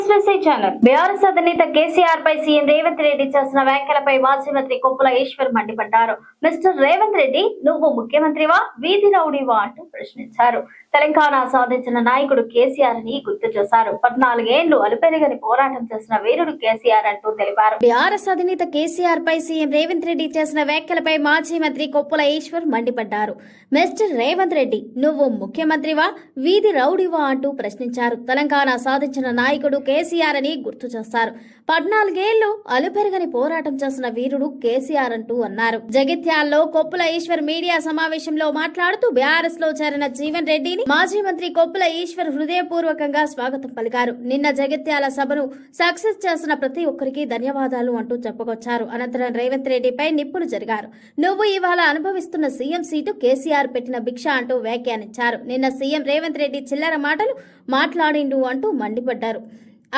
SSC channel BRS అధినేత కేసీఆర్ పై CM Revanth Reddy చేసిన వ్యాఖ్యలపై మాజీ మంత్రి కొప్పుల ఈశ్వర్ మండిపడ్డారు. మిస్టర్ రేవంత్ రెడ్డి, నువ్వు ముఖ్యమంత్రివా, వీధి రౌడీవా అంటూ ప్రశ్నించారు. తెలంగాణ సాధించిన నాయకుడు కేసీఆర్ అని గుర్తు చేశారు. 14 ఏళ్లు అలుపెరగని పోరాటం చేసిన వీరుడు కేసీఆర్ అంటూ తెలిపారు. బీఆర్ఎస్ అధినేత కేసీఆర్ పై సీఎం రేవంత్ రెడ్డి చేసిన వ్యాఖ్యలపై మాజీ మంత్రి కొప్పుల ఈశ్వర్ మండిపడ్డారు. మిస్టర్ రేవంత్ రెడ్డి, నువ్వు ముఖ్యమంత్రివా, వీధి రౌడీవా అంటూ ప్రశ్నించారు. తెలంగాణ సాధించిన నాయకుడు కేసీఆర్ అని గుర్తు చేశారు. 14 ఏళ్లు అలుపెరగని పోరాటం చేసిన వీరుడు కేసీఆర్ అంటూ అన్నారు. జగిత్యాల్లో కొప్పుల ఈశ్వర్ మీడియా సమావేశంలో మాట్లాడుతూ బీఆర్ఎస్ లో చేరిన జీవన్ రెడ్డిని మాజీ మంత్రి కొప్పుల ఈశ్వర్ హృదయపూర్వకంగా స్వాగతం పలికారు. నిన్న జగిత్యాల సభను సక్సెస్ చేసిన ప్రతి ఒక్కరికి ధన్యవాదాలు అంటూ చెప్పుకొచ్చారు. అనంతరం రేవంత్ రెడ్డిపై నిప్పులు జరిగారు. నువ్వు ఇవాళ అనుభవిస్తున్న సీఎం సీటు కేసీఆర్ పెట్టిన భిక్ష అంటూ వ్యాఖ్యానించారు. నిన్న సీఎం రేవంత్ రెడ్డి చిల్లర మాటలు మాట్లాడిండు అంటూ మండిపడ్డారు.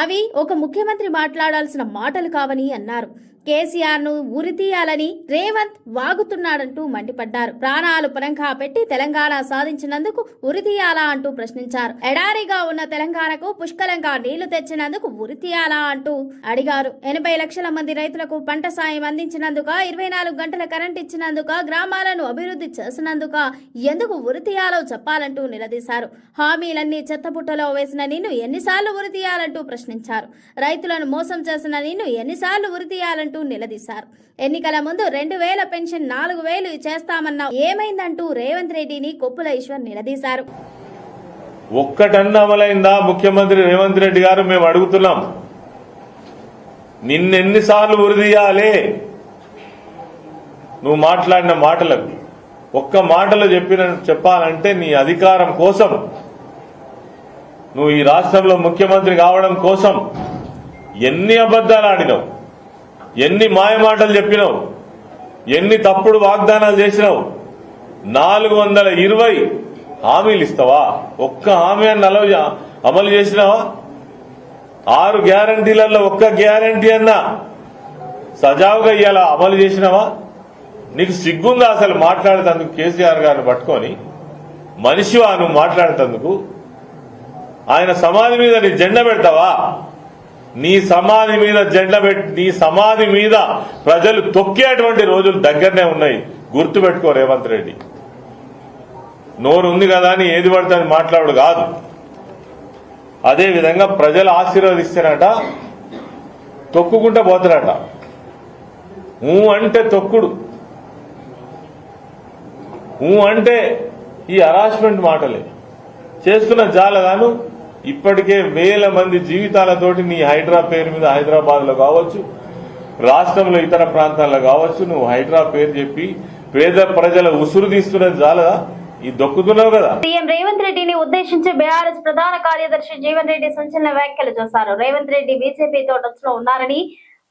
అవి ఒక ముఖ్యమంత్రి మాట్లాడాల్సిన మాటలు కావని అన్నారు. కేసీఆర్ ను ఉరితీయాలని రేవంత్ వాగుతున్నాడంటూ మండిపడ్డారు. ప్రాణాలు పరంగా పెట్టి తెలంగాణ సాధించినందుకు ఉరితీయాలా అంటూ ప్రశ్నించారు. ఎడారిగా ఉన్న తెలంగాణకు పుష్కలంగా నీళ్లు తెచ్చినందుకు ఉరితీయాలా అంటూ అడిగారు. 80 లక్షల మంది రైతులకు పంట సాయం అందించినందుక, 24 గంటల కరెంట్ ఇచ్చినందుక, గ్రామాలను అభివృద్ధి చేసినందుక ఎందుకు ఉరితీయాలో చెప్పాలంటూ నిలదీశారు. హామీలన్నీ చెత్తబుట్టలో వేసిన నిన్ను ఎన్నిసార్లు ఉరితీయాలంటూ ప్రశ్నించారు. రైతులను మోసం చేసిన నిన్ను ఎన్నిసార్లు ఉరితీయాలంటూ నిలదీశారు. ఎన్నికల ముందు 2000 పెన్షన్ 4000 చేస్తామన్నా ఏమైందంటూ రేవంత్ రెడ్డిని కొప్పుల ఈశ్వర్ నిలదీశారు. ఒక్కటన్నా అమలైందా ముఖ్యమంత్రి రేవంత్ రెడ్డి గారు? మేము అడుగుతున్నాం. నిన్నెన్నిసార్లు ఉరిదీయాలే? నువ్వు మాట్లాడిన మాటలకు ఒక్క మాటలో చెప్పాలంటే నీ అధికారం కోసం, నువ్వు ఈ రాష్ట్రంలో ముఖ్యమంత్రి కావడం కోసం ఎన్ని అబద్దాలు ఆడినావు, ఎన్ని మాయమాటలు చెప్పినావు, ఎన్ని తప్పుడు వాగ్దానాలు చేసినావు. 420 హామీలు ఇస్తావా? ఒక్క హామీ అన్న అమలు చేసినావా? 6 గ్యారంటీలలో ఒక్క గ్యారంటీ అన్నా సజావుగా ఇయ్యాల అమలు చేసినావా? నీకు సిగ్గుందా అసలు మాట్లాడేందుకు? కేసీఆర్ గారిని పట్టుకొని మనిషివా నువ్వు మాట్లాడేందుకు? ఆయన సమాధి మీద నీ జెండా పెడతావా? నీ సమాధి మీద జెండా పెట్టి నీ సమాధి మీద ప్రజలు తొక్కేటువంటి రోజులు దగ్గరనే ఉన్నాయి. గుర్తుపెట్టుకో రేవంత్ రెడ్డి. నోరు ఉంది కదా అని ఏది పడితే అని మాట్లాడు కాదు. అదేవిధంగా ప్రజలు ఆశీర్వదిస్తారట, తొక్కుకుంటా పోతారట. అంటే తొక్కుడు, అంటే ఈ హరాస్మెంట్ మాటలే చేస్తున్న జాలగాను. ఇప్పటికే 1000 మంది జీవితాలతోటి నీ హైడ్రా పేరు మీద హైదరాబాద్ లో కావచ్చు, రాష్ట్రంలో ఇతర ప్రాంతాల్లో కావచ్చు, నువ్వు హైడ్రా పేరు చెప్పి పేద ప్రజల ఉసురు తీస్తున్నది చాలా ఈ దొక్కుతున్నావు కదా. సీఎం రేవంత్ రెడ్డిని ఉద్దేశించి బీఆర్ఎస్ ప్రధాన కార్యదర్శి జీవన్ రెడ్డి సంచలన వ్యాఖ్యలు చేశారు. రేవంత్ రెడ్డి బీజేపీతో టచ్ లో ఉన్నారని,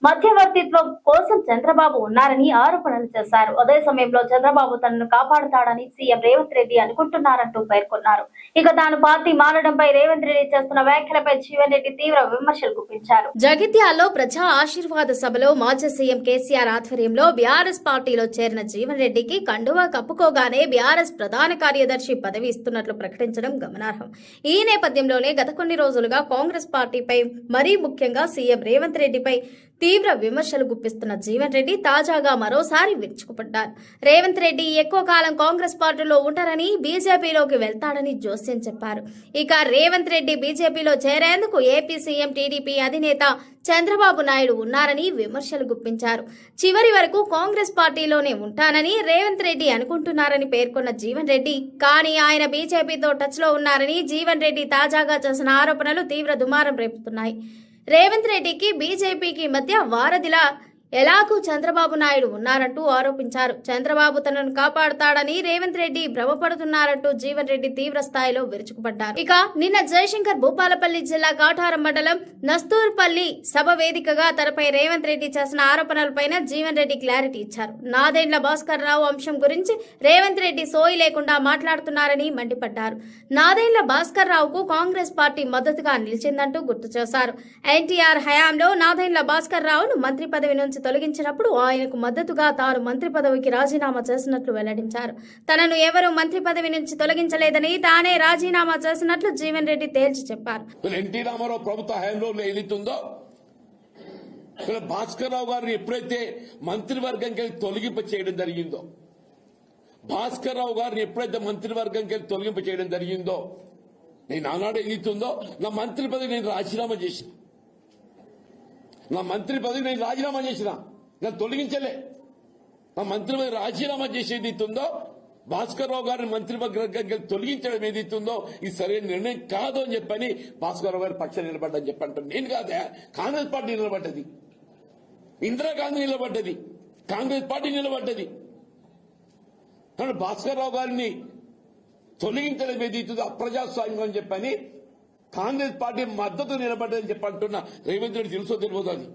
మధ్యవర్తిత్వం కోసం చంద్రబాబు ఉన్నారని ఆరోపణలు చేశారు. అదే సమయంలో చంద్రబాబు తనను కాపాడుతాడని సీఎం రేవంత్ రెడ్డి అనుకుంటున్నారంటూ పేర్కొన్నారు. ఇక తాను పార్టీ మారడంపై రేవంత్ రెడ్డి చేస్తున్న వ్యాఖ్యలపై జీవన్ రెడ్డి తీవ్ర విమర్శలు గుప్పించారు. జగిత్యాల్లో ప్రజా ఆశీర్వాద సభలో మాజీ సీఎం కేసీఆర్ ఆధ్వర్యంలో బీఆర్ఎస్ పార్టీలో చేరిన జీవన్ రెడ్డికి కండువా కప్పుకోగానే బీఆర్ఎస్ ప్రధాన కార్యదర్శి పదవి ఇస్తున్నట్లు ప్రకటించడం గమనార్హం. ఈ నేపథ్యంలోనే గత కొన్ని రోజులుగా కాంగ్రెస్ పార్టీపై, మరీ ముఖ్యంగా సీఎం రేవంత్ రెడ్డిపై తీవ్ర విమర్శలు గుప్పిస్తున్న జీవన్ రెడ్డి తాజాగా మరోసారి విరుచుకుపడ్డారు. రేవంత్ రెడ్డి ఎక్కువ కాలం కాంగ్రెస్ పార్టీలో ఉంటారని, బీజేపీలోకి వెళ్తాడని జోస్యం చెప్పారు. ఇక రేవంత్ రెడ్డి బీజేపీలో చేరేందుకు ఏపీ సీఎం టీడీపీ అధినేత చంద్రబాబు నాయుడు ఉన్నారని విమర్శలు గుప్పించారు. చివరి వరకు కాంగ్రెస్ పార్టీలోనే ఉంటానని రేవంత్ రెడ్డి అనుకుంటున్నారని పేర్కొన్న జీవన్ రెడ్డి, కానీ ఆయన బీజేపీతో టచ్ లో ఉన్నారని జీవన్ రెడ్డి తాజాగా చేసిన ఆరోపణలు తీవ్ర దుమారం రేపుతున్నాయి. రేవంత్ రెడ్డికి బీజేపీకి మధ్య వారధిలా ఎలాగూ చంద్రబాబు నాయుడు ఉన్నారంటూ ఆరోపించారు. చంద్రబాబు తనను కాపాడుతాడని రేవంత్ రెడ్డి భ్రమపడుతున్నారంటూ జీవన్ రెడ్డి తీవ్ర స్థాయిలో విరుచుకుపడ్డారు. ఇక నిన్న జయశంకర్ భూపాలపల్లి జిల్లా కాటారం మండలం నస్తూర్పల్లి సభ వేదికగా తనపై రేవంత్ రెడ్డి చేసిన ఆరోపణలపైన జీవన్ రెడ్డి క్లారిటీ ఇచ్చారు. నాదెండ్ల భాస్కర్ రావు అంశం గురించి రేవంత్ రెడ్డి సోయి లేకుండా మాట్లాడుతున్నారని మండిపడ్డారు. నాదెండ్ల భాస్కర్ రావుకు కాంగ్రెస్ పార్టీ మద్దతుగా నిలిచిందంటూ గుర్తు చేశారు. ఎన్టీఆర్ హయాంలో నాదెండ్ల భాస్కర్ రావును మంత్రి పదవి నుంచి నుంచి తొలగించినప్పుడు ఆయనకు మద్దతుగా తాను మంత్రి పదవికి రాజీనామా చేసినట్లు వెల్లడించారు. తనను ఎవరూ మంత్రి పదవి నుంచి తొలగించలేదని తానే రాజీనామా చేసినట్లు జీవన్ రెడ్డి తేల్చి చెప్పారు. ఎన్టీ రామారావు ప్రభుత్వ హయాంలో ఏదైతుందో భాస్కర్ రావు గారిని ఎప్పుడైతే మంత్రివర్గంకి తొలగింప చేయడం జరిగిందో, భాస్కర్ రావు గారిని ఎప్పుడైతే మంత్రివర్గంకి తొలగింప చేయడం జరిగిందో, నేను ఆనాడు ఏదైతుందో నా మంత్రి పదవి నేను రాజీనామా చేసిన, నా మంత్రి పదవి నేను రాజీనామా చేసిన, నన్ను తొలగించలే. నా మంత్రి పదవి రాజీనామా చేసేది ఉందో, భాస్కర్ రావు గారిని మంత్రివర్గం తొలగించడం ఏదైతుందో ఇది సరైన నిర్ణయం కాదు అని చెప్పని భాస్కర్ రావు గారి పక్షం నిలబడ్డని చెప్పంటాను. నేను కాదా, కాంగ్రెస్ పార్టీ నిలబడ్డది, ఇందిరాగాంధీ నిలబడ్డది, కాంగ్రెస్ పార్టీ నిలబడ్డది. కానీ భాస్కర్ రావు గారిని తొలగించడం ఏదైతుందో అప్రజాస్వామ్యం అని చెప్పని కాంగ్రెస్ పార్టీ మద్దతు నిలబడ్డదని చెప్పంటున్నా రేవంత్ రెడ్డి తెలుసో తెలియదు. అది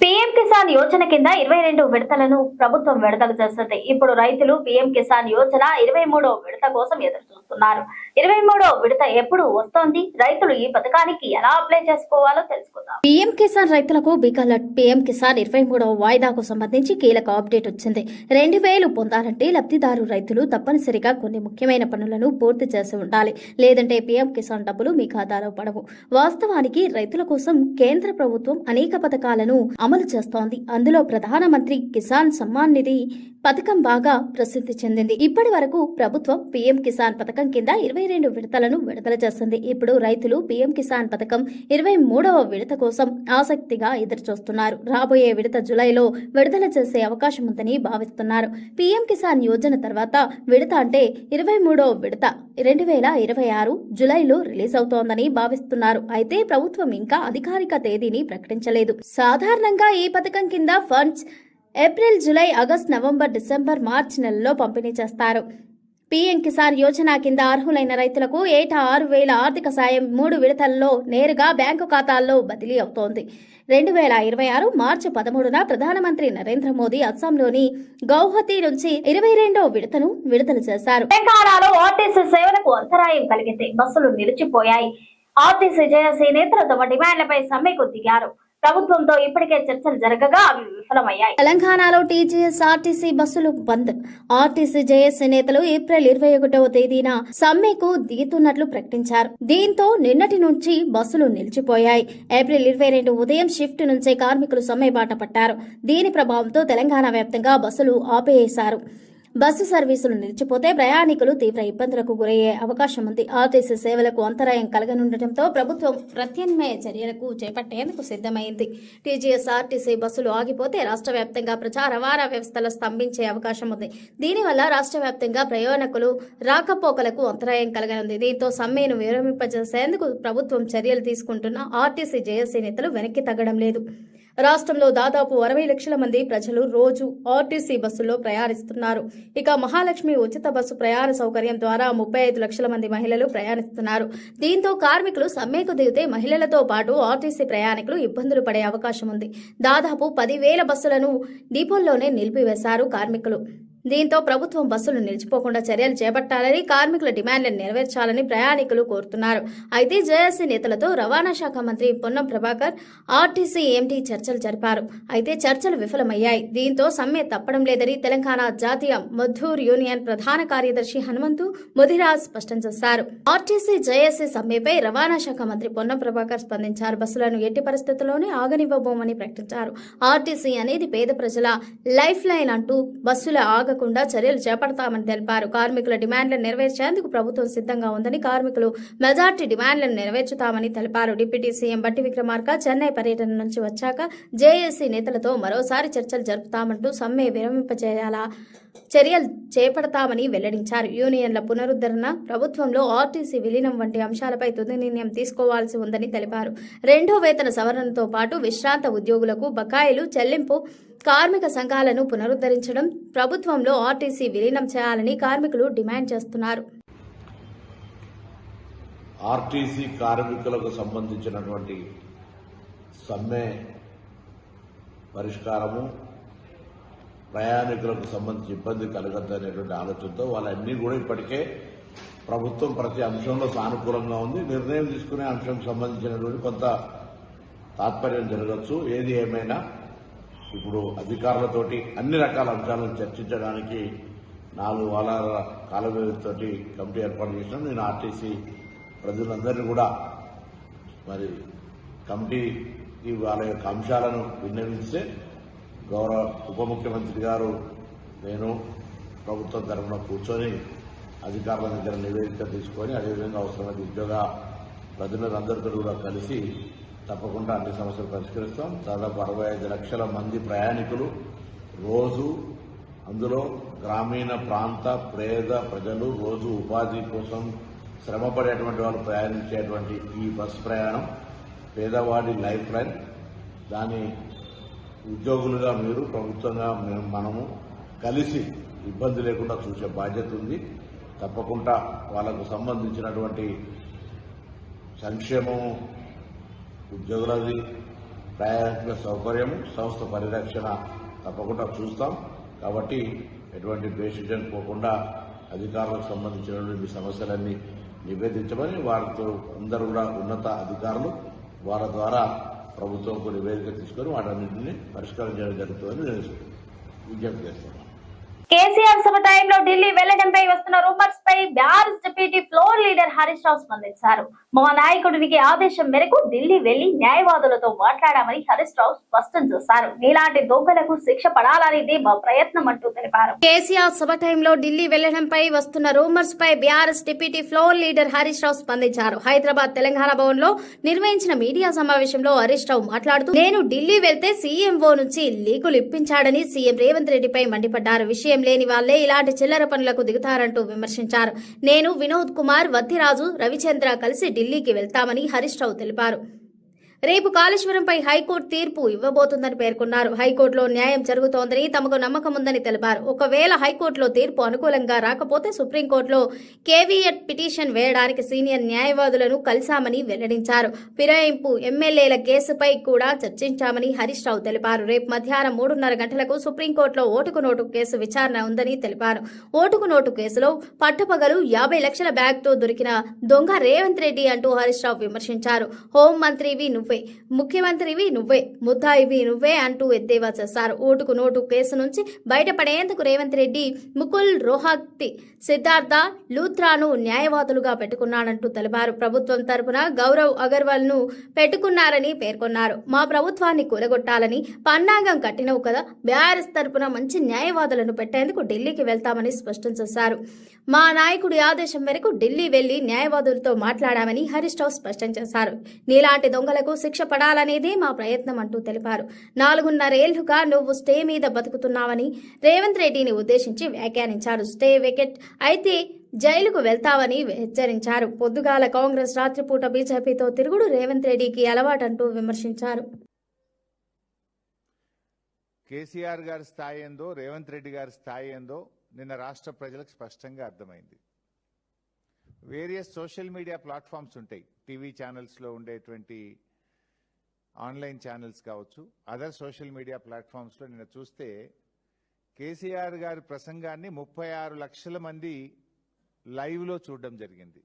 పీఎం కిసాన్ యోజన కింద 22 విడతలను ప్రభుత్వం విడుదల చేస్తుంది. ఇప్పుడు రైతులు పీఎం కిసాన్ యోజన 23వ విడత కోసం ఎదురు చూస్తున్నారు. 23వ విడత ఎప్పుడు వస్తోంది? రైతులు ఈ పథకానికి ఎలా అప్లై చేసుకోవాలో తెలుసుకుందాం. పీఎం కిసాన్ రైతులకు బిగ్ అలర్ట్. పీఎం కిసాన్ 23వ వాయిదాకు సంబంధించి కీలక అప్డేట్ వచ్చింది. 2000 పొందాలంటే లబ్ధిదారు రైతులు తప్పనిసరిగా కొన్ని ముఖ్యమైన పనులను పూర్తి చేసి ఉండాలి. లేదంటే పీఎం కిసాన్ డబ్బులు మీ ఖాతాలో పడవు. వాస్తవానికి రైతుల కోసం కేంద్ర ప్రభుత్వం అనేక పథకాలను అమలు చేస్తోంది. అందులో ప్రధానమంత్రి కిసాన్ సమ్మాన్ నిధి పథకం బాగా ప్రసిద్ధి చెందింది. ఇప్పటి వరకు ప్రభుత్వం పీఎం కిసాన్ పథకం కింద 22 విడతలను విడుదల చేసింది. ఇప్పుడు రైతులు పీఎం కిసాన్ పథకం 23వ విడత కోసం ఆసక్తిగా ఎదురుచూస్తున్నారు. రాబోయే విడత జులైలో విడుదల చేసే అవకాశం ఉందని భావిస్తున్నారు. పీఎం కిసాన్ యోజన తర్వాత విడత అంటే 23వ విడత 2026 జులైలో రిలీజ్ అవుతోందని భావిస్తున్నారు. అయితే ప్రభుత్వం ఇంకా అధికారిక తేదీని ప్రకటించలేదు. సాధారణంగా ఈ పథకం కింద funds April, July, August, November, December, మార్చి నెలల్లో పంపిణీ చేస్తారు. పీఎం కిసాన్ యోజన కింద అర్హులైన రైతులకు ఏటా 6,000 ఆర్థిక సాయం 3 విడతల్లో నేరుగా బ్యాంకు ఖాతాల్లో బదిలీ అవుతోంది. 2026 మార్చి 13న ప్రధానమంత్రి నరేంద్ర మోదీ అస్సాంలోని గౌహతి నుంచి 22వ విడతను విడుదల చేశారు. తెలంగాణలో ఆర్టీసీ సేవలకు అంతరాయం కలిగింది. బస్సులు నిలిచిపోయాయి. ఆర్టీసీ జేఏసీ నేతలు తమ డిమాండ్లపై సమ్మెకు దిగారు. ప్రభుత్వంతో ఇప్పటికే చర్చలు జరగగా అవి విఫలమయ్యాయి. తెలంగాణలో టీజీఎస్ ఆర్టీసీ బస్సులు బంద్. ఆర్టీసీ జేఏసీ నేతలు ఏప్రిల్ 21వ తేదీన సమ్మెకు దిగుతున్నట్లు ప్రకటించారు. దీంతో నిన్నటి నుంచి బస్సులు నిలిచిపోయాయి. ఏప్రిల్ 22 ఉదయం షిఫ్ట్ నుంచే కార్మికులు సమ్మె బాట పట్టారు. దీని ప్రభావంతో తెలంగాణ వ్యాప్తంగా బస్సులు ఆపేశారు. బస్సు సర్వీసులు నిలిచిపోతే ప్రయాణికులు తీవ్ర ఇబ్బందులకు గురయ్యే అవకాశం ఉంది. ఆర్టీసీ సేవలకు అంతరాయం కలగనుండటంతో ప్రభుత్వం ప్రత్యామ్నాయ చర్యలకు చేపట్టేందుకు సిద్ధమైంది. టీజీఎస్ ఆర్టీసీ బస్సులు ఆగిపోతే రాష్ట్ర వ్యాప్తంగా ప్రజా రవాణా వ్యవస్థలు స్తంభించే అవకాశం ఉంది. దీనివల్ల రాష్ట్ర వ్యాప్తంగా ప్రయాణికులు రాకపోకలకు అంతరాయం కలగనుంది. దీంతో సమ్మెను విరమింపజేసేందుకు ప్రభుత్వం చర్యలు తీసుకుంటున్న ఆర్టీసీ జేఏసీ నేతలు వెనక్కి తగ్గడం లేదు. రాష్ట్రంలో దాదాపు 60 లక్షల మంది ప్రజలు రోజు ఆర్టీసీ బస్సుల్లో ప్రయాణిస్తున్నారు. ఇక మహాలక్ష్మి ఉచిత బస్సు ప్రయాణ సౌకర్యం ద్వారా 35 లక్షల మంది మహిళలు ప్రయాణిస్తున్నారు. దీంతో కార్మికులు సమ్మెకు దిగితే మహిళలతో పాటు ఆర్టీసీ ప్రయాణికులు ఇబ్బందులు పడే అవకాశం ఉంది. దాదాపు 10,000 బస్సులను డిపోల్లోనే నిలిపివేశారు కార్మికులు. దీంతో ప్రభుత్వం బస్సులు నిలిచిపోకుండా చర్యలు చేపట్టాలని, కార్మికుల డిమాండ్లను నెరవేర్చాలని ప్రయాణికులు కోరుతున్నారు. అయితే జేఏసీ నేతలతో రవాణా శాఖ మంత్రి పొన్నం ప్రభాకర్, ఆర్టీసీ ఎండీ చర్చలు జరిపారు. అయితే చర్చలు విఫలమయ్యాయి. దీంతో సమ్మె తప్పడం లేదని తెలంగాణ జాతీయ మజ్దూర్ యూనియన్ ప్రధాన కార్యదర్శి హనుమంతు ముదిరాజ్ స్పష్టం చేశారు. ఆర్టీసీ జేఏసీ సమ్మెపై రవాణా శాఖ మంత్రి పొన్నం ప్రభాకర్ స్పందించారు. బస్సులను ఎట్టి పరిస్థితుల్లోనే ఆగనివ్వబోమని ప్రకటించారు. ఆర్టీసీ అనేది పేద ప్రజల లైఫ్ లైన్ అంటూ బస్సుల ఆగకుండా చర్యలు చేపడతామని తెలిపారు. కార్మికుల డిమాండ్లను నెరవేర్చేందుకు ప్రభుత్వం సిద్ధంగా ఉందని, కార్మికులు మెజార్టీ డిమాండ్లను నెరవేర్చుతామని తెలిపారు. డిప్యూటీ సీఎం బట్టి విక్రమార్క చెన్నై పర్యటన నుంచి వచ్చాక జేఏసీ నేతలతో మరోసారి చర్చలు జరుపుతామంటూ సమ్మె విరమింపజేయాలా చర్యలు చేపడతామని వెల్లడించారు. యూనియన్ల పునరుద్ధరణ, ప్రభుత్వంలో ఆర్టీసీ విలీనం వంటి అంశాలపై తుది నిర్ణయం తీసుకోవాల్సి ఉందని తెలిపారు. 2వ వేతన సవరణతో పాటు విశ్రాంత ఉద్యోగులకు బకాయిలు చెల్లింపు, కార్మిక సంఘాలను పునరుద్ధరించడం, ప్రభుత్వంలో ఆర్టీసీ విలీనం చేయాలని కార్మికులు డిమాండ్ చేస్తున్నారు. ఆర్టీసీ కార్మికులకు సంబంధించినటువంటి సమ్మె పరిష్కారము, ప్రయాణికులకు సంబంధించి ఇబ్బంది కలగద్దనేటువంటి ఆలోచనతో వాళ్ళన్నీ కూడా ఇప్పటికే ప్రభుత్వం ప్రతి అంశంలో సానుకూలంగా ఉంది. నిర్ణయం తీసుకునే అంశంకు సంబంధించినటువంటి కొంత తాత్పర్యం జరగచ్చు. ఏది ఏమైనా ఇప్పుడు అధికారులతోటి అన్ని రకాల అంశాలను చర్చించడానికి 4 వారాల కాల వ్యవధితోటి కమిటీ ఏర్పాటు చేసినాం. నేను ఆర్టీసీ ప్రజలందరినీ కూడా మరి కమిటీకి వాళ్ళ యొక్క అంశాలను విన్నవిస్తే గౌరవ ఉప ముఖ్యమంత్రి గారు నేను ప్రభుత్వం తరఫున కూర్చొని అధికారుల దగ్గర నివేదిక తీసుకొని అదేవిధంగా అవసరమైన ఉద్యోగ ప్రతినిధులందరితో కూడా కలిసి తప్పకుండా అన్ని సమస్యలు పరిష్కరిస్తాం. దాదాపు 65 లక్షల మంది ప్రయాణికులు రోజు, అందులో గ్రామీణ ప్రాంత పేద ప్రజలు రోజు ఉపాధి కోసం శ్రమపడేటువంటి వాళ్ళు ప్రయాణించేటువంటి ఈ బస్సు ప్రయాణం పేదవాడి లైఫ్ లైన్. దాని ఉద్యోగులుగా మీరు, ప్రభుత్వంగా మనము కలిసి ఇబ్బంది లేకుండా చూసే బాధ్యత ఉంది. తప్పకుండా వాళ్లకు సంబంధించినటువంటి సంక్షేమము, ఉద్యోగులది, ప్రయాణికుల సౌకర్యము, సంస్థ పరిరక్షణ తప్పకుండా చూస్తాం. కాబట్టి ఎటువంటి బేసిజన్ పోకుండా అధికారులకు సంబంధించినటువంటి సమస్యలన్నీ నివేదించమని వారితో అందరూ కూడా ఉన్నత అధికారులు వారి ద్వారా ప్రభుత్వంకు నివేదిక తీసుకొని వాటన్నింటినీ పరిష్కారం చేయడం జరుగుతుందని నేను విజ్ఞప్తి చేస్తున్నాను. కేసీఆర్ సభ టైంలో ఢిల్లీ వెళ్లడంపై వస్తున్న రూమర్స్ పై BRS deputy floor leader Harish Rao స్పందించారు. మా నాయకుడికి ఆదేశం మేరకు ఢిల్లీ వెళ్లి న్యాయవాదులతో మాట్లాడామని హరీష్ రావు స్పష్టం చేశారు. నీలాంటి దొంగలకు శిక్ష పడాలనేది మా ప్రయత్నం అంటూ తెలిపారు. కేసీఆర్ సభ టైంలో ఢిల్లీ వెళ్లడంపై వస్తున్న రూమర్స్ పై BRS deputy floor leader Harish Rao స్పందించారు. హైదరాబాద్ తెలంగాణ భవన్ లో నిర్వహించిన మీడియా సమావేశంలో హరీష్ రావు మాట్లాడుతూ, నేను ఢిల్లీ వెళ్తే సీఎంఓ నుంచి లీకులు ఇప్పించాడని సీఎం రేవంత్ రెడ్డిపై మండిపడ్డారు. విషయం లేని వాళ్లే ఇలాంటి చిల్లర పనులకు దిగుతారంటూ విమర్శించారు. నేను, వినోద్ కుమార్, వత్తిరాజు, రవిచంద్ర కలిసి ఢిల్లీకి వెళ్తామని హరీష్ రావు తెలిపారు. రేపు కాళేశ్వరంపై హైకోర్టు తీర్పు ఇవ్వబోతుందని పేర్కొన్నారు. హైకోర్టులో న్యాయం జరుగుతోందని తమకు నమ్మకం ఉందని తెలిపారు. ఒకవేళ హైకోర్టులో తీర్పు అనుకూలంగా రాకపోతే సుప్రీంకోర్టులో కేవీఎట్ పిటిషన్ వేయడానికి సీనియర్ న్యాయవాదులను కలిశామని వెల్లడించారు. ఫిరాయింపు ఎమ్మెల్యేల కేసుపై కూడా చర్చించామని హరీష్ రావు తెలిపారు. రేపు మధ్యాహ్నం 3:30 గంటలకు సుప్రీంకోర్టులో ఓటుకు నోటు కేసు విచారణ ఉందని తెలిపారు. ఓటుకు నోటు కేసులో పట్టపగలు 50 లక్షల బ్యాగ్తో దొరికిన దొంగ రేవంత్ రెడ్డి అంటూ హరీష్ రావు విమర్శించారు. హోంమంత్రివి నువ్వే, ముఖ్యమంత్రివి నువ్వే, ముద్దాయివి నువ్వే అంటూ ఎద్దేవా చేశారు. ఓటుకు నోటు కేసు నుంచి బయటపడేందుకు రేవంత్ రెడ్డి ముకుల్ రోహత్గి, సిద్ధార్థ లూథ్రాను న్యాయవాదులుగా పెట్టుకున్నాడంటూ తెలిపారు. ప్రభుత్వం తరపున గౌరవ్ అగర్వాల్ ను పెట్టుకున్నారని పేర్కొన్నారు. మా ప్రభుత్వాన్ని కూలగొట్టాలని పన్నాగం కట్టినవు కదా, బీఆర్ఎస్ తరపున మంచి న్యాయవాదులను పెట్టేందుకు ఢిల్లీకి వెళ్తామని స్పష్టం చేశారు. మా నాయకుడి ఆదేశం మేరకు ఢిల్లీ వెళ్లి న్యాయవాదులతో మాట్లాడామని హరీష్ రావు స్పష్టం చేశారు. నీలాంటి దొంగలకు శిక్ష పడాలనేదే మా ప్రయత్నం అంటూ తెలిపారు. 4.5 ఏళ్లుగా నువ్వు స్టే మీద బతుకుతున్నావని రేవంత్ రెడ్డిని ఉద్దేశించి వ్యాఖ్యానించారు. స్టే వెకెట్ అయితే జైలుకు వెళ్తావని హెచ్చరించారు. పొద్దుగాల కాంగ్రెస్, రాత్రిపూట బీజేపీతో తిరుగుడు రేవంత్ రెడ్డికి అలవాటంటూ విమర్శించారు. కేసీఆర్ గారి స్థాయి ఏందో, రేవంత్ రెడ్డి గారి స్థాయి ఏందో నిన్న రాష్ట్ర ప్రజలకు స్పష్టంగా అర్థమైంది. వేరియస్ సోషల్ మీడియా ప్లాట్ఫామ్స్ ఉంటాయి, టీవీ ఛానల్స్లో ఉండేటువంటి ఆన్లైన్ ఛానల్స్ కావచ్చు, అదర్ సోషల్ మీడియా ప్లాట్ఫామ్స్లో నిన్న చూస్తే కేసీఆర్ గారి ప్రసంగాన్ని 36 లక్షల మంది లైవ్లో చూడడం జరిగింది.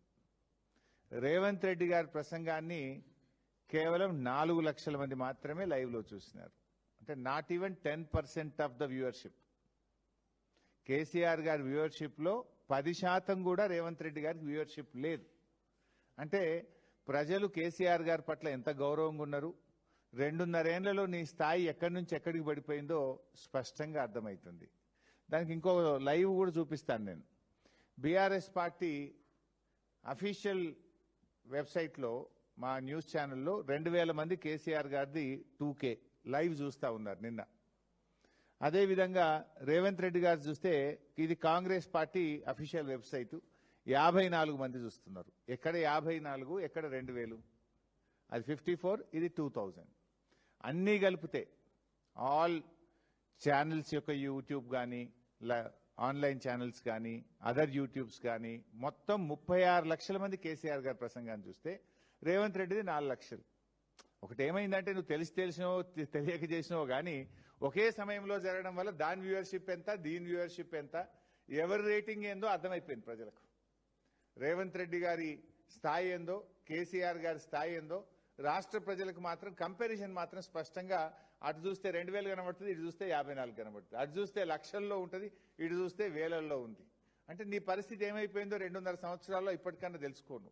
రేవంత్ రెడ్డి గారి ప్రసంగాన్ని కేవలం 4 లక్షల మంది మాత్రమే లైవ్లో చూసినారు. అంటే not even 10% of the viewership. KCR గారి వ్యూవర్షిప్లో 10% కూడా రేవంత్ రెడ్డి గారికి వ్యూవర్షిప్ లేదు. అంటే ప్రజలు కేసీఆర్ గారి పట్ల ఎంత గౌరవంగా ఉన్నారు, 2.5 ఏళ్లలో నీ స్థాయి ఎక్కడి నుంచి ఎక్కడికి పడిపోయిందో స్పష్టంగా అర్థమవుతుంది. దానికి ఇంకో లైవ్ కూడా చూపిస్తాను నేను. బీఆర్ఎస్ పార్టీ అఫీషియల్ వెబ్సైట్లో మా న్యూస్ ఛానల్లో 2,000 మంది కేసీఆర్ గారిది 2K లైవ్ చూస్తూ ఉన్నారు నిన్న. అదేవిధంగా రేవంత్ రెడ్డి గారు చూస్తే ఇది కాంగ్రెస్ పార్టీ అఫీషియల్ వెబ్సైట్, 54 మంది చూస్తున్నారు. ఎక్కడ 54, ఎక్కడ 2,000? అది 54, ఇది 2,000. అన్నీ కలిపితే ఆల్ ఛానల్స్ యొక్క యూట్యూబ్ కానీ, ఆన్లైన్ ఛానల్స్ కానీ, అదర్ యూట్యూబ్స్ కానీ మొత్తం 36 లక్షల మంది కేసీఆర్ గారి ప్రసంగాన్ని చూస్తే రేవంత్ రెడ్డిది 4 లక్షలు. ఒకటేమైందంటే నువ్వు తెలిసినో తెలియక చేసినావో కానీ ఒకే సమయంలో జరగడం వల్ల దాని వ్యూవర్షిప్ ఎంత, దీని వ్యూవర్షిప్ ఎంత, ఎవరి రేటింగ్ ఏందో అర్థమైపోయింది ప్రజలకు. రేవంత్ రెడ్డి గారి స్థాయి ఏందో, కేసీఆర్ గారి స్థాయి ఏందో రాష్ట్ర ప్రజలకు మాత్రం కంపారిజన్ మాత్రం స్పష్టంగా అటు చూస్తే 2000 కనబడుతుంది, ఇటు చూస్తే 54 కనబడుతుంది, అటు చూస్తే లక్షల్లో ఉంటుంది, ఇటు చూస్తే వేలల్లో ఉంది. అంటే నీ పరిస్థితి ఏమైపోయిందో 2.5 సంవత్సరాల్లో ఇప్పటికన్నా తెలుసుకోను.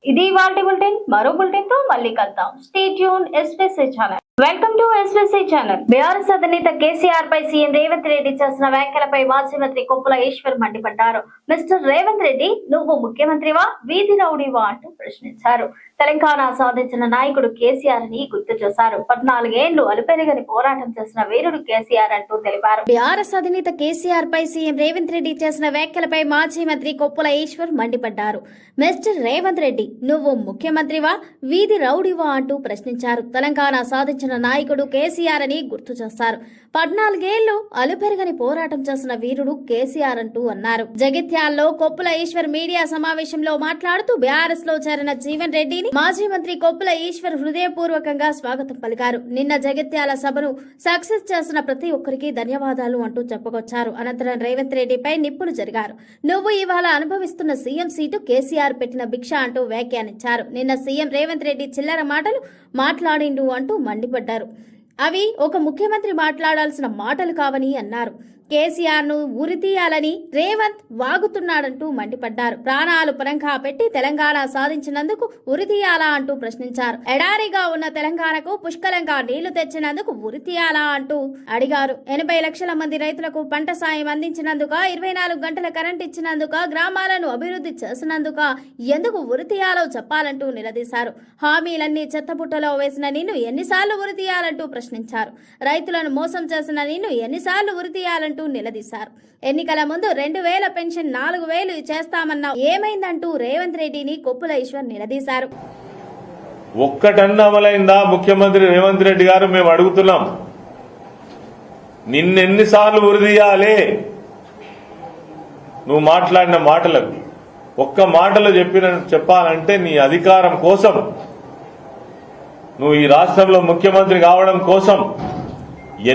ఇది వాల్టి బులెటిన్. మరో బులెటిన్ తో మళ్ళీ కలుద్దాం. Stay tune SBC channel. Welcome to SBC channel. BRS అధినేత కేసీఆర్ పై సీఎం రేవంత్ రెడ్డి చేసిన వ్యాఖ్యలపై మాజీ మంత్రి కొప్పుల ఈశ్వర్ మండిపడ్డారు. మిస్టర్ రేవంత్ రెడ్డి, నువ్వు ముఖ్యమంత్రివా, వీధి రౌడీవా అంటూ ప్రశ్నించారు. తెలంగాణ సాధించిన నాయకుడు కేసీఆర్ అని గుర్తు చేశారు. 14 ఏళ్లు అలుపెరగని పోరాటం చేసిన వీరుడు కేసీఆర్ అంటూ తెలిపారు. బీఆర్ఎస్ అధినేత కేసీఆర్ పై సీఎం రేవంత్ రెడ్డి చేసిన వ్యాఖ్యలపై మాజీ మంత్రి కొప్పుల ఈశ్వర్ మండిపడ్డారు. మిస్టర్ రేవంత్ రెడ్డి, నువ్వు ముఖ్యమంత్రివా, వీధి రౌడీవా అంటూ ప్రశ్నించారు. తెలంగాణ సాధించిన నాయకుడు కేసీఆర్ అని గుర్తు చేశారు. 14 ఏళ్లు అలుపెరగని పోరాటం చేసిన వీరుడు కేసీఆర్ అంటూ అన్నారు. జగిత్యాల్లో కొప్పుల ఈశ్వర్ మీడియా సమావేశంలో మాట్లాడుతూ బీఆర్ఎస్ లో చేరిన జీవన్ రెడ్డిని మాజీ మంత్రి కొప్పుల ఈశ్వర్ హృదయపూర్వకంగా స్వాగతం పలికారు. నిన్న జగిత్యాల సభను సక్సెస్ చేసిన ప్రతి ఒక్కరికి ధన్యవాదాలు అంటూ చెప్పుకొచ్చారు. అనంతరం రేవంత్ రెడ్డిపై నిప్పులు జరిగారు. నువ్వు ఇవాళ అనుభవిస్తున్న సీఎం సీటు కేసీఆర్ పెట్టిన భిక్ష అంటూ వ్యాఖ్యానించారు. నిన్న సీఎం రేవంత్ రెడ్డి చిల్లర మాటలు మాట్లాడిండు అంటూ మండిపడ్డారు. అవి ఒక ముఖ్యమంత్రి మాట్లాడాల్సిన మాటలు కావని అన్నారు. కేసీఆర్ ను ఉరితీయాలని రేవంత్ వాగుతున్నాడంటూ మండిపడ్డారు. ప్రాణాలు పరంగా పెట్టి తెలంగాణ సాధించినందుకు ఉరితీయాలా అంటూ ప్రశ్నించారు. ఎడారిగా ఉన్న తెలంగాణకు పుష్కలంగా నీళ్లు తెచ్చినందుకు ఉరితీయాలా అంటూ అడిగారు. 80 లక్షల మంది రైతులకు పంట సాయం అందించినందుక, 24 గంటల కరెంట్ ఇచ్చినందుక, గ్రామాలను అభివృద్ధి చేసినందుక ఎందుకు ఉరితీయాలో చెప్పాలంటూ నిలదీశారు. హామీలన్నీ చెత్తపుట్టలో వేసిన నిన్ను ఎన్నిసార్లు ఉరితీయాలంటూ ప్రశ్నించారు. రైతులను మోసం చేసిన నిన్ను ఎన్నిసార్లు ఉరితీయాలంటూ నిలదీశారు. ఎన్నికల ముందు 2000 పెన్షన్ 4000 చేస్తామన్నా ఏమైందంటూ రేవంత్ రెడ్డిని కొప్పుల ఈశ్వర్ నిలదీశారు. ఒక్కటన్నా అమలైందా ముఖ్యమంత్రి రేవంత్ రెడ్డి గారు? మేము అడుగుతున్నాం. నిన్నెన్నిసార్లు ఉరిదీయాలి? నువ్వు మాట్లాడిన మాటలకు ఒక్క మాటలో చెప్పాలంటే నీ అధికారం కోసం, నువ్వు ఈ రాష్ట్రంలో ముఖ్యమంత్రి కావడం కోసం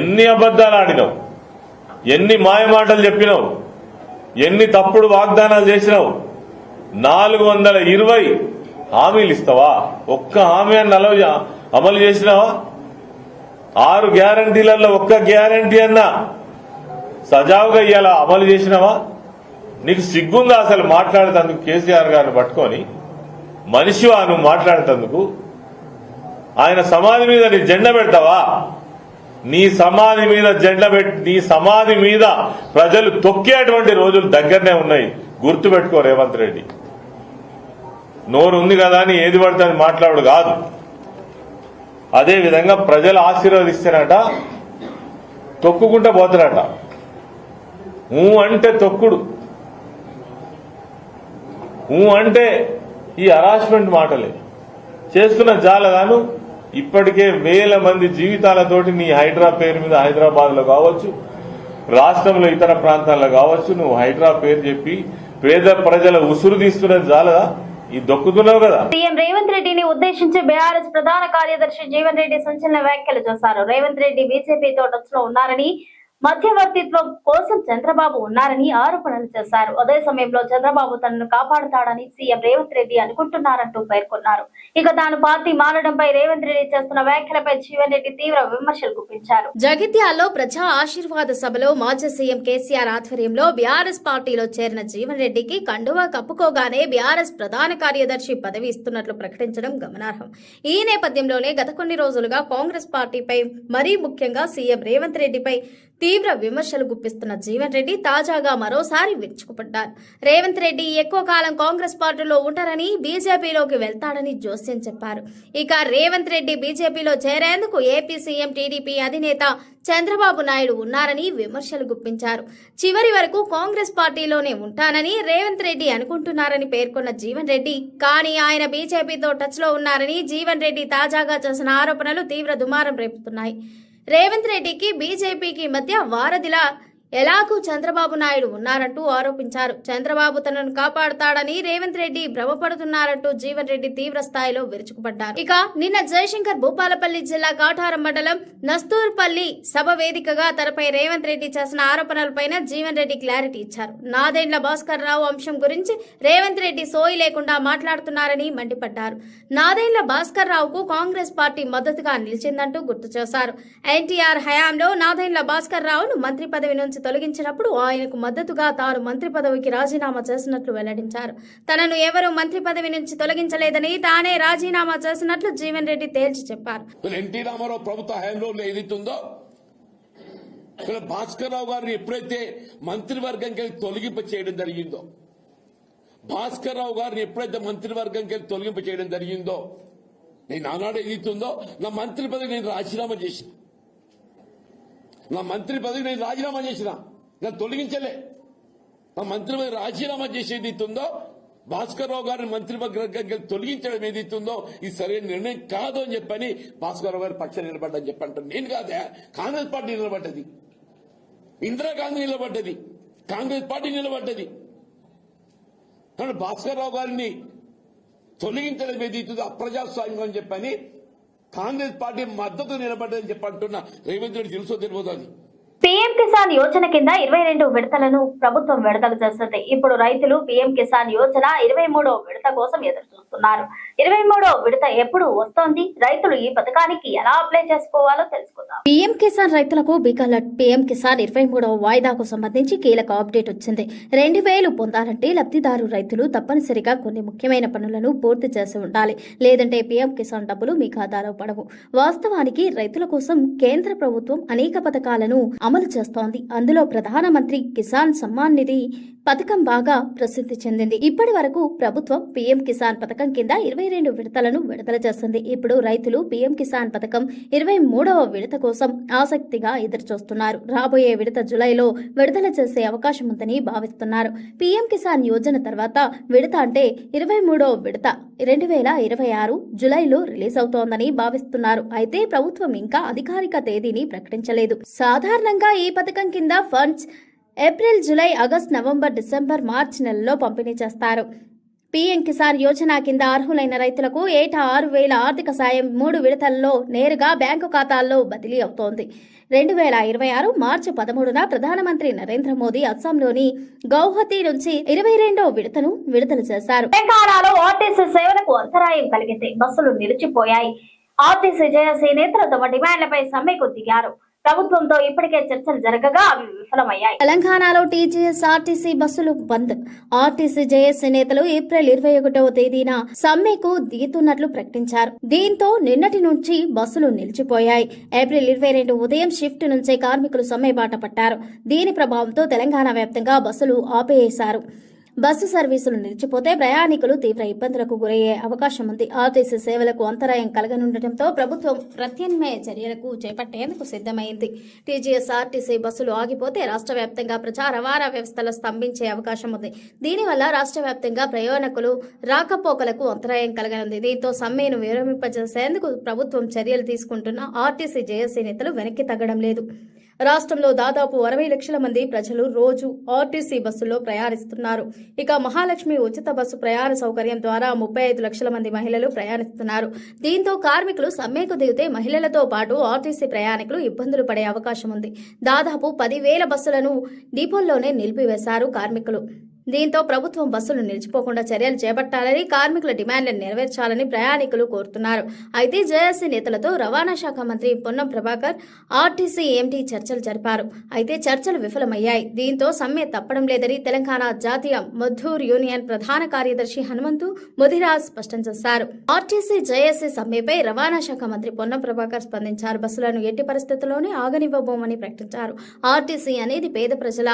ఎన్ని అబద్దాలు ఆడినావు, ఎన్ని మాయమాటలు చెప్పినావు, ఎన్ని తప్పుడు వాగ్దానాలు చేసినావు. 420 హామీలు ఇస్తావా? ఒక్క హామీ అన్న అమలు చేసినావా? 6 గ్యారంటీలలో ఒక్క గ్యారంటీ అన్నా సజావుగా ఇవాళ అమలు చేసినావా? నీకు సిగ్గుందా అసలు మాట్లాడేందుకు? కేసీఆర్ గారిని పట్టుకొని మనిషివా నువ్వు మాట్లాడేందుకు? ఆయన సమాధి మీద నీ జెండా పెడతావా? నీ సమాధి మీద జెండా పెట్టి, నీ సమాధి మీద ప్రజలు తొక్కేటువంటి రోజులు దగ్గరనే ఉన్నాయి. గుర్తుపెట్టుకో రేవంత్ రెడ్డి. నోరు ఉంది కదా అని ఏది పడితే అది మాట్లాడు కాదు. అదే విధంగా ప్రజలు ఆశీర్వదిస్తేనట తొక్కుకుంటా పోతారట. అంటే తొక్కుడు, అంటే ఈ హరాస్మెంట్ మాటలే చేస్తున్న జాలగాను. ఇప్పటికే వేల మంది జీవితాలతోటి నీ హైడ్రా పేరు మీద హైదరాబాద్ లో కావచ్చు, రాష్ట్రంలో ఇతర ప్రాంతాల్లో కావచ్చు, నువ్వు హైడ్రా పేరు చెప్పి పేద ప్రజల ఉసురు తీస్తున్నది జాలదా? ఈ దొక్కుతున్నావు కదా. సీఎం రేవంత్ రెడ్డిని ఉద్దేశించి బీఆర్ఎస్ ప్రధాన కార్యదర్శి జీవన్ రెడ్డి సంచలన వ్యాఖ్యలు చేశారు. రేవంత్ రెడ్డి బీజేపీతో టచ్ లో ఉన్నారని, మధ్యవర్తిత్వం కోసం చంద్రబాబు ఉన్నారని ఆరోపణలు చేశారు. అదే సమయంలో చంద్రబాబు తనను కాపాడుతాడని సీఎం రేవంత్ రెడ్డి అనుకుంటున్నారంటూ పేర్కొన్నారు. ఇక తాను పార్టీ మారడంపై రేవంత్ రెడ్డి చేస్తున్న వ్యాఖ్యలపై జీవన్ రెడ్డి తీవ్ర విమర్శలు గుప్పించారు. జగిత్యాల్లో ప్రజా ఆశీర్వాద సభలో మాజీ సీఎం కేసీఆర్ ఆధ్వర్యంలో బీఆర్ఎస్ పార్టీలో చేరిన జీవన్ రెడ్డికి కండువా కప్పుకోగానే బీఆర్ఎస్ ప్రధాన కార్యదర్శి పదవి ఇస్తున్నట్లు ప్రకటించడం గమనార్హం. ఈ నేపథ్యంలోనే గత కొన్ని రోజులుగా కాంగ్రెస్ పార్టీపై, మరీ ముఖ్యంగా సీఎం రేవంత్ రెడ్డిపై తీవ్ర విమర్శలు గుప్పిస్తున్న జీవన్ రెడ్డి తాజాగా మరోసారి విరుచుకుపడ్డారు. రేవంత్ రెడ్డి ఎక్కువ కాలం కాంగ్రెస్ పార్టీలో ఉంటారని, బీజేపీలోకి వెళ్తాడని జోస్యం చెప్పారు. ఇక రేవంత్ రెడ్డి బీజేపీలో చేరేందుకు ఏపీ సీఎం టీడీపీ అధినేత చంద్రబాబు నాయుడు ఉన్నారని విమర్శలు గుప్పించారు. చివరి వరకు కాంగ్రెస్ పార్టీలోనే ఉంటానని రేవంత్ రెడ్డి అనుకుంటున్నారని పేర్కొన్న జీవన్ రెడ్డి, కానీ ఆయన బీజేపీతో టచ్ లో ఉన్నారని జీవన్ రెడ్డి తాజాగా చేసిన ఆరోపణలు తీవ్ర దుమారం రేపుతున్నాయి. రేవంత్ రెడ్డికి బీజేపీకి మధ్య వారధిలా ఎలాగూ చంద్రబాబు నాయుడు ఉన్నారంటూ ఆరోపించారు. చంద్రబాబు తనను కాపాడుతాడని రేవంత్ రెడ్డి భ్రమపడుతున్నారంటూ జీవన్ రెడ్డి తీవ్ర స్థాయిలో విరుచుకుపడ్డారు. ఇక నిన్న జయశంకర్ భూపాలపల్లి జిల్లా కాటారం మండలం నస్తూర్పల్లి సభ వేదికగా తనపై రేవంత్ రెడ్డి చేసిన ఆరోపణలపైన జీవన్ రెడ్డి క్లారిటీ ఇచ్చారు. నాదెండ్ల భాస్కర్ రావు అంశం గురించి రేవంత్ రెడ్డి సోయి లేకుండా మాట్లాడుతున్నారని మండిపడ్డారు. నాదెండ్ల భాస్కర్ రావుకు కాంగ్రెస్ పార్టీ మద్దతుగా నిలిచిందంటూ గుర్తు చేశారు. ఎన్టీఆర్ హయాంలో నాదెండ్ల భాస్కర్ రావును మంత్రి పదవి నుంచి తొలగించినప్పుడు ఆయనకు మద్దతుగా తాను మంత్రి పదవికి రాజీనామా చేసినట్లు వెల్లడించారు. తనను ఎవరూ మంత్రి పదవి నుంచి తొలగించలేదని తానే రాజీనామా చేసినట్లు జీవన్ రెడ్డి తేల్చి చెప్పారు. ఎన్టీ రామారావు ప్రభుత్వ హయాంలో ఏదైతుందో భాస్కర్ రావు గారిని ఎప్పుడైతే మంత్రివర్గంకి తొలగింప చేయడం జరిగిందో భాస్కర్ రావు గారిని ఎప్పుడైతే మంత్రివర్గంకి తొలగింప చేయడం జరిగిందో నేను ఆనాడు ఏదైతుందో నా మంత్రి పదవి నేను రాజీనామా చేసిన నేను తొలగించలే. నా మంత్రి పదవి రాజీనామా చేసేది ఇస్తుందో భాస్కర్ రావు గారిని మంత్రివర్గంకి తొలగించడం ఏదైతుందో ఇది సరైన నిర్ణయం కాదు అని చెప్పని భాస్కర్ రావు గారి పక్షాన్ని నిలబడ్డని చెప్పంటారు. నేను కాదే, కాంగ్రెస్ పార్టీ నిలబడ్డది, ఇందిరాగాంధీ నిలబడ్డది, కాంగ్రెస్ పార్టీ నిలబడ్డది. కానీ భాస్కర్ రావు గారిని తొలగించడం ఏదైతుందో అప్రజాస్వామ్యం అని చెప్పని కాంగ్రెస్ పార్టీ మద్దతు నిలబడ్డదని చెప్పంటున్న రేవంత్ రెడ్డి తెలుసో తెలియదు. అది పీఎం కిసాన్ యోజన కింద 22 విడతలను ప్రభుత్వం విడుదల చేస్తుంది. ఇప్పుడు రైతులు పీఎం కిసాన్ యోజన 23వ విడత కోసం ఎదురు చూస్తున్నారు. 23వ విడత ఎప్పుడు వస్తోంది? రైతులు ఈ పథకానికి ఎలా అప్లై చేసుకోవాలో తెలుసుకుందాం. పీఎం కిసాన్ రైతులకు బిగ్ అలర్ట్. పీఎం కిసాన్ 23వ వాయిదాకు సంబంధించి కీలక అప్డేట్ వచ్చింది. 2000 పొందాలంటే లబ్ధిదారు రైతులు తప్పనిసరిగా కొన్ని ముఖ్యమైన పనులను పూర్తి చేసి ఉండాలి. లేదంటే పీఎం కిసాన్ డబ్బులు మీ ఖాతాలో పడవు. వాస్తవానికి రైతుల కోసం కేంద్ర ప్రభుత్వం అనేక పథకాలను అమలు చేస్తోంది. అందులో ప్రధానమంత్రి కిసాన్ సమ్మాన్ నిధి పథకం బాగా ప్రసిద్ధి చెందింది. ఇప్పటి వరకు ప్రభుత్వం పీఎం కిసాన్ పథకం కింద 22 విడతలను విడుదల చేసింది. ఇప్పుడు రైతులు పీఎం కిసాన్ పథకం 23వ విడత కోసం ఆసక్తిగా ఎదురుచూస్తున్నారు. రాబోయే విడత జులైలో విడుదల చేసే అవకాశం ఉందని భావిస్తున్నారు. పీఎం కిసాన్ యోజన తర్వాత విడత అంటే 23వ విడత 2026 జులైలో రిలీజ్ అవుతోందని భావిస్తున్నారు. అయితే ప్రభుత్వం ఇంకా అధికారిక తేదీని ప్రకటించలేదు. సాధారణంగా ఈ పథకం కింద funds April, July, August, November, December, మార్చి నెలల్లో పంపిణీ చేస్తారు. పీఎం కిసాన్ యోజన కింద అర్హులైన రైతులకు ఏటా 6,000 ఆర్థిక సాయం 3 విడతల్లో నేరుగా బ్యాంకు ఖాతాల్లో బదిలీ అవుతోంది. 2026 మార్చి 13న ప్రధానమంత్రి నరేంద్ర మోదీ అస్సాంలోని గౌహతి నుంచి 22వ విడతను విడుదల చేశారు. తెలంగాణలో ఆర్టీసీ సేవలకు అంతరాయం కలిగింది. బస్సులు నిలిచిపోయాయి. ఆర్టీసీ జేఏసీ నేతలు తమ డిమాండ్లపై సమ్మెకు దిగారు. ప్రభుత్వంతో ఇప్పటికే చర్చలు జరగగా అవి విఫలమయ్యాయి. తెలంగాణలో టీజీఎస్ ఆర్టీసీ బస్సులు బంద్. ఆర్టీసీ జేఏసీ నేతలు ఏప్రిల్ 21వ తేదీన సమ్మెకు దిగుతున్నట్లు ప్రకటించారు. దీంతో నిన్నటి నుంచి బస్సులు నిలిచిపోయాయి. ఏప్రిల్ 22 ఉదయం షిఫ్ట్ నుంచే కార్మికులు సమ్మె బాట పట్టారు. దీని ప్రభావంతో తెలంగాణ వ్యాప్తంగా బస్సులు ఆపేశారు. బస్సు సర్వీసులు నిలిచిపోతే ప్రయాణికులు తీవ్ర ఇబ్బందులకు గురయ్యే అవకాశం ఉంది. ఆర్టీసీ సేవలకు అంతరాయం కలగనుండటంతో ప్రభుత్వం ప్రత్యామ్నాయ చర్యలకు చేపట్టేందుకు సిద్ధమైంది. టీజీఎస్ ఆర్టీసీ బస్సులు ఆగిపోతే రాష్ట్ర వ్యాప్తంగా ప్రజా రవాణా వ్యవస్థలు స్తంభించే అవకాశం ఉంది. దీనివల్ల రాష్ట్ర వ్యాప్తంగా ప్రయాణికులు రాకపోకలకు అంతరాయం కలగనుంది. దీంతో సమ్మెను విరమింపజేసేందుకు ప్రభుత్వం చర్యలు తీసుకుంటున్న ఆర్టీసీ జేఏసీ నేతలు వెనక్కి తగ్గడం లేదు. రాష్ట్రంలో దాదాపు 60 లక్షల మంది ప్రజలు రోజు ఆర్టీసీ బస్సుల్లో ప్రయాణిస్తున్నారు. ఇక మహాలక్ష్మి ఉచిత బస్సు ప్రయాణ సౌకర్యం ద్వారా 35 లక్షల మంది మహిళలు ప్రయాణిస్తున్నారు. దీంతో కార్మికులు సమ్మెకు దిగితే మహిళలతో పాటు ఆర్టీసీ ప్రయాణికులు ఇబ్బందులు పడే అవకాశం ఉంది. దాదాపు 10,000 బస్సులను డిపోల్లోనే నిలిపివేశారు కార్మికులు. దీంతో ప్రభుత్వం బస్సులు నిలిచిపోకుండా చర్యలు చేపట్టాలని, కార్మికుల డిమాండ్లను నెరవేర్చాలని ప్రయాణికులు కోరుతున్నారు. అయితే జేఏసీ నేతలతో రవాణా శాఖ మంత్రి పొన్నం ప్రభాకర్, ఆర్టీసీ ఎండీ చర్చలు జరిపారు. అయితే చర్చలు విఫలమయ్యాయి. దీంతో సమ్మె తప్పడం లేదని తెలంగాణ జాతీయ మజ్దూర్ యూనియన్ ప్రధాన కార్యదర్శి హనుమంతు ముదిరాజ్ స్పష్టం చేశారు. ఆర్టీసీ జేఏసీ సమ్మెపై రవాణా శాఖ మంత్రి పొన్నం ప్రభాకర్ స్పందించారు. బస్సులను ఎట్టి పరిస్థితుల్లోనే ఆగనివ్వబోమని ప్రకటించారు. ఆర్టీసీ అనేది పేద ప్రజల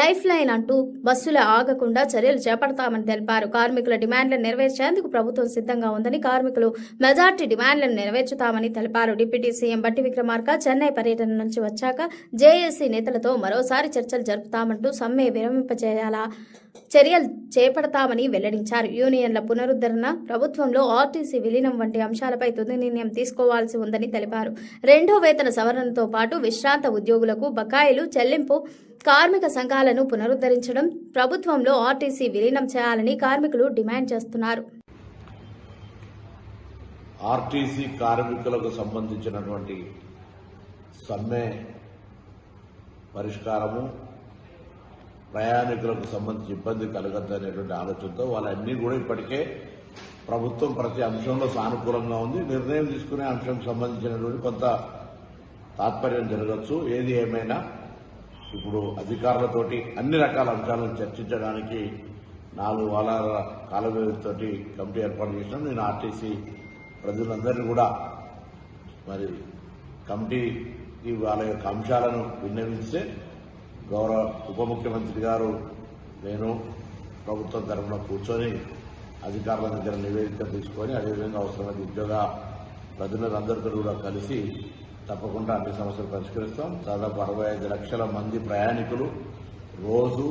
లైఫ్ లైన్ అంటూ బస్సుల ఆగకుండా చర్యలు చేపడతామని తెలిపారు. కార్మికుల డిమాండ్లను నెరవేర్చేందుకు ప్రభుత్వం సిద్ధంగా ఉందని, కార్మికులు మెజార్టీ డిమాండ్లను నెరవేర్చుతామని తెలిపారు. డిప్యూటీ సీఎం బట్టి విక్రమార్క చెన్నై పర్యటన నుంచి వచ్చాక జేఏసీ నేతలతో మరోసారి చర్చలు జరుపుతామంటూ సమ్మె విరమింపజేయాలా చర్యలు చేపడతామని వెల్లడించారు. యూనియన్ల పునరుద్ధరణ, ప్రభుత్వంలో ఆర్టీసీ విలీనం వంటి అంశాలపై తుది నిర్ణయం తీసుకోవాల్సి ఉందని తెలిపారు. 2వ వేతన సవరణతో పాటు విశ్రాంత ఉద్యోగులకు బకాయిలు చెల్లింపు కార్మిక సంఘాలను పునరుద్ధరించడం, ప్రభుత్వంలో ఆర్టీసీ విలీనం చేయాలని కార్మికులు డిమాండ్ చేస్తున్నారు. ఆర్టీసీ కార్మికులకు సంబంధించినటువంటి సమ్మె పరిష్కారము, ప్రయాణికులకు సంబంధించి ఇబ్బంది కలగద్దనేటువంటి ఆలోచనతో వాళ్ళన్నీ కూడా ఇప్పటికే ప్రభుత్వం ప్రతి అంశంలో సానుకూలంగా ఉంది. నిర్ణయం తీసుకునే అంశంకు సంబంధించినటువంటి కొంత తాత్పర్యం జరగచ్చు. ఏది ఏమైనా ఇప్పుడు అధికారులతోటి అన్ని రకాల అంశాలను చర్చించడానికి 4 వారాల కాల వ్యవధితోటి కమిటీ ఏర్పాటు చేసినాం. నేను ఆర్టీసీ ప్రజలందరినీ కూడా మరి కమిటీకి వాళ్ళ యొక్క అంశాలను విన్నవిస్తే గౌరవ ఉప ముఖ్యమంత్రి గారు నేను ప్రభుత్వం తరఫున కూర్చొని అధికారుల దగ్గర నివేదిక తీసుకొని అదేవిధంగా అవసరమైన ఉద్యోగ ప్రతినిధులందరితో కూడా కలిసి తప్పకుండా అన్ని సమస్యలు పరిష్కరిస్తాం. దాదాపు 65 లక్షల మంది ప్రయాణికులు రోజు,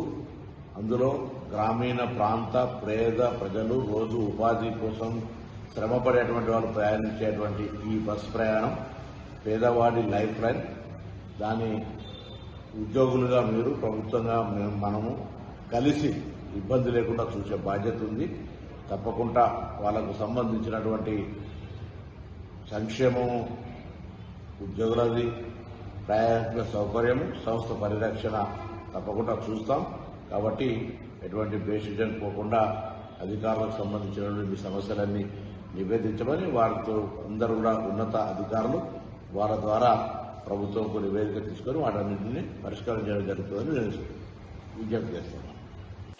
అందులో గ్రామీణ ప్రాంత పేద ప్రజలు రోజు ఉపాధి కోసం శ్రమపడేటువంటి వాళ్ళు ప్రయాణించేటువంటి ఈ బస్ ప్రయాణం పేదవాడి లైఫ్ లైన్. దాని ఉద్యోగులుగా మీరు, ప్రభుత్వంగా మనము కలిసి ఇబ్బంది లేకుండా చూసే బాధ్యత ఉంది. తప్పకుండా వాళ్లకు సంబంధించినటువంటి సంక్షేమం, ఉద్యోగులది, ప్రయాణికుల సౌకర్యం, సంస్థ పరిరక్షణ తప్పకుండా చూస్తాం. కాబట్టి ఎటువంటి బేసిజన్ పోకుండా అధికారులకు సంబంధించినటువంటి సమస్యలన్నీ నివేదించమని వారితో అందరూ కూడా ఉన్నత అధికారులు వారి ద్వారా ప్రభుత్వంకు నివేదిక తీసుకొని వాటన్నింటినీ పరిష్కారం చేయడం జరుగుతుందని నేను విజ్ఞప్తి చేస్తున్నాను.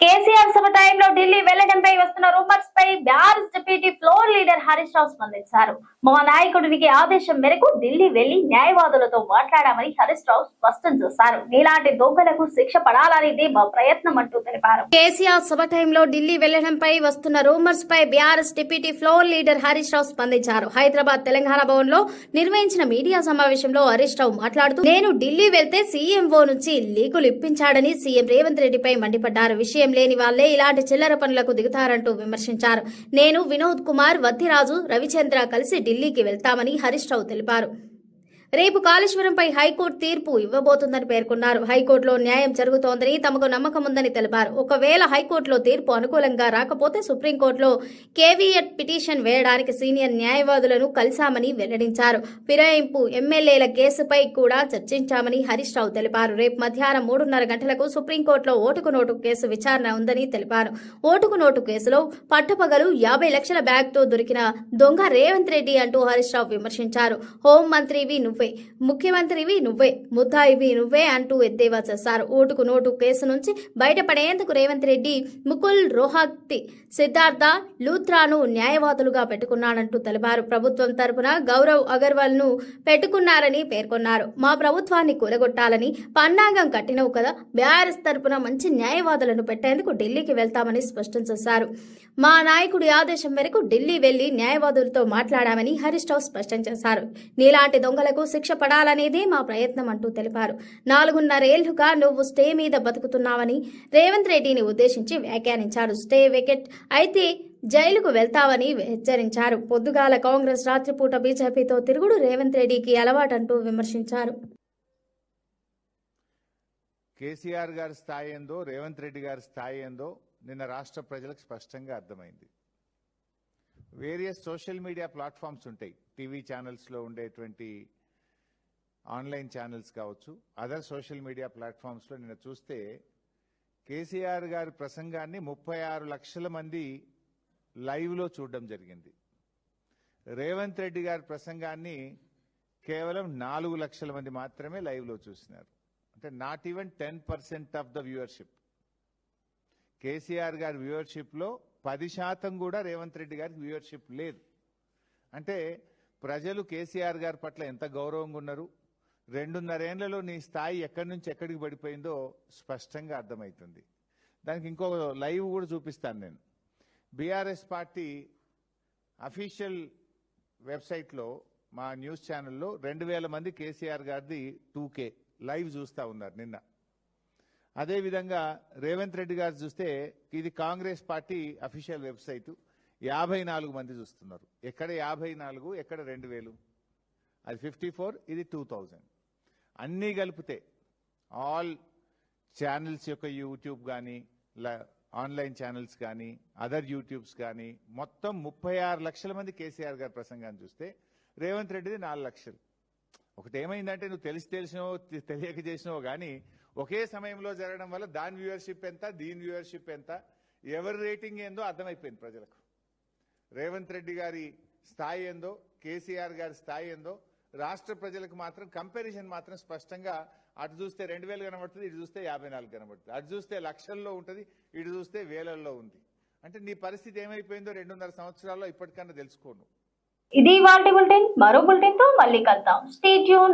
కేసీఆర్ సభ టైంలో ఢిల్లీ వెళ్లడంపై వస్తున్న రూమర్స్ పై BRS deputy floor leader Harish Rao స్పందించారు. మా నాయకుడికి ఆదేశం మేరకు ఢిల్లీ వెళ్లి న్యాయవాదులతో మాట్లాడామని హరీష్ రావు స్పష్టం చేశారు. ఇలాంటి దొంగలకు శిక్ష పడాలనేది మా ప్రయత్నం అంటూ తెలిపారు. కేసీఆర్ సభ టైంలో ఢిల్లీ వెళ్లడంపై వస్తున్న రూమర్స్ పై BRS deputy floor leader Harish Rao స్పందించారు. హైదరాబాద్ తెలంగాణ భవన్ లో నిర్వహించిన మీడియా సమావేశంలో హరీష్ రావు మాట్లాడుతూ, నేను ఢిల్లీ వెళ్తే సీఎంఓ నుంచి లీకులు ఇప్పించాడని సీఎం రేవంత్ రెడ్డిపై మండిపడ్డారు. విషయం లేని వాళ్లే ఇలాంటి చిల్లర పనులకు దిగుతారంటూ విమర్శించారు. నేను వినోద్ కుమార్, వద్దిరాజు, రవిచంద్ర కలిసి ఢిల్లీకి వెళ్తామని హరీష్ రావు తెలిపారు. రేపు కాళేశ్వరంపై హైకోర్టు తీర్పు ఇవ్వబోతుందని పేర్కొన్నారు. హైకోర్టులో న్యాయం జరుగుతోందని తమకు నమ్మకం ఉందని తెలిపారు. ఒకవేళ హైకోర్టులో తీర్పు అనుకూలంగా రాకపోతే సుప్రీంకోర్టులో కేవీఎట్ పిటిషన్ వేయడానికి సీనియర్ న్యాయవాదులను కలిశామని వెల్లడించారు. ఫిరాయింపు ఎమ్మెల్యేల కేసుపై కూడా చర్చించామని హరీష్ రావు తెలిపారు. రేపు మధ్యాహ్నం 3:30 గంటలకు సుప్రీంకోర్టులో ఓటుకు నోటు కేసు విచారణ ఉందని తెలిపారు. ఓటుకు నోటు కేసులో పట్టపగలు 50 లక్షల బ్యాగ్తో దొరికిన దొంగ రేవంత్ రెడ్డి అంటూ హరీష్ రావు విమర్శించారు. హోంమంత్రివి నువ్వే, ముఖ్యమంత్రివి నువ్వే, ముద్దాయివి నువ్వే అంటూ ఎద్దేవా చేశారు. ఓటుకు నోటు కేసు నుంచి బయటపడేందుకు రేవంత్ రెడ్డి ముకుల్ రోహత్గి, సిద్ధార్థ లూథ్రాను న్యాయవాదులుగా పెట్టుకున్నాడంటూ తెలిపారు. ప్రభుత్వం తరపున గౌరవ్ అగర్వాల్ ను పెట్టుకున్నారని పేర్కొన్నారు. మా ప్రభుత్వాన్ని కూలగొట్టాలని పన్నాగం కట్టినవు కదా, బీఆర్ఎస్ తరపున మంచి న్యాయవాదులను పెట్టేందుకు ఢిల్లీకి వెళ్తామని స్పష్టం చేశారు. మా నాయకుడి ఆదేశం మేరకు ఢిల్లీ వెళ్లి న్యాయవాదులతో మాట్లాడామని హరీష్ రావు స్పష్టం చేశారు. నీలాంటి దొంగలకు శిక్ష పడాలనేదే మా ప్రయత్నం అంటూ తెలిపారు. 4.5 ఏళ్లుగా నువ్వు స్టే మీద బతుకుతున్నావని రేవంత్ రెడ్డిని ఉద్దేశించి వ్యాఖ్యానించారు. స్టే వికెట్ అయితే జైలుకు వెళ్తావని హెచ్చరించారు. పొద్దుగాల కాంగ్రెస్, రాత్రిపూట బీజేపీతో తిరుగుడు రేవంత్ రెడ్డికి అలవాటంటూ విమర్శించారు. కేసీఆర్ గారి స్థాయి ఏందో, రేవంత్ రెడ్డి గారి స్థాయి ఏందో నిన్న రాష్ట్ర ప్రజలకు స్పష్టంగా అర్థమైంది. వేరియస్ సోషల్ మీడియా ప్లాట్ఫామ్స్ ఉంటాయి, టీవీ ఛానల్స్లో ఉండేటువంటి ఆన్లైన్ ఛానల్స్ కావచ్చు, అదర్ సోషల్ మీడియా ప్లాట్ఫామ్స్లో నిన్న చూస్తే కేసీఆర్ గారి ప్రసంగాన్ని 36 లక్షల మంది లైవ్లో చూడడం జరిగింది. రేవంత్ రెడ్డి గారి ప్రసంగాన్ని కేవలం 4 లక్షల మంది మాత్రమే లైవ్లో చూసినారు. అంటే not even 10% of the viewership. KCR గారి వ్యూవర్షిప్లో 10% కూడా రేవంత్ రెడ్డి గారికి వ్యూవర్షిప్ లేదు. అంటే ప్రజలు కేసీఆర్ గారి పట్ల ఎంత గౌరవంగా ఉన్నారు, 2.5 ఏళ్లలో నీ స్థాయి ఎక్కడి నుంచి ఎక్కడికి పడిపోయిందో స్పష్టంగా అర్థమవుతుంది. దానికి ఇంకో లైవ్ కూడా చూపిస్తాను నేను. బీఆర్ఎస్ పార్టీ అఫీషియల్ వెబ్సైట్లో మా న్యూస్ ఛానల్లో 2000 మంది కేసీఆర్ గారిది 2K లైవ్ చూస్తూ ఉన్నారు నిన్న. అదేవిధంగా రేవంత్ రెడ్డి గారు చూస్తే ఇది కాంగ్రెస్ పార్టీ అఫీషియల్ వెబ్సైట్, 54 మంది చూస్తున్నారు. ఎక్కడ 54, ఎక్కడ 2000? అది 54, ఇది 2000. అన్నీ కలిపితే ఆల్ ఛానల్స్ యొక్క యూట్యూబ్ కానీ ఆన్లైన్ ఛానల్స్ కానీ అదర్ యూట్యూబ్స్ కానీ మొత్తం 36 లక్షల మంది కేసీఆర్ గారి ప్రసంగాన్ని చూస్తే రేవంత్ రెడ్డిది 4 లక్షలు. ఒకటి ఏమైందంటే నువ్వు తెలిసినవో తెలియక చేసినవో కానీ ఒకే సమయంలో జరగడం వల్ల దాని వ్యూవర్షిప్ ఎంత, దీని వ్యూవర్షిప్ ఎంత, ఎవరి రేటింగ్ ఏందో అర్థమైపోయింది ప్రజలకు. రేవంత్ రెడ్డి గారి స్థాయి ఏందో, కేసీఆర్ గారి స్థాయి ఏందో రాష్ట్ర ప్రజలకు మాత్రం కంపారిజన్ మాత్రం స్పష్టంగా అటు చూస్తే 2000 కనబడుతుంది, ఇటు చూస్తే 54 కనబడుతుంది. అటు చూస్తే లక్షల్లో ఉంటుంది, ఇటు చూస్తే వేలల్లో ఉంది. అంటే నీ పరిస్థితి ఏమైపోయిందో 2.5 సంవత్సరాల్లో ఇప్పటికన్నా తెలుసుకోను. ఇది ఇవాల్టి బులెటిన్. మరో బులెటిన్ తో మళ్ళీ కలుద్దాం. Stay tune.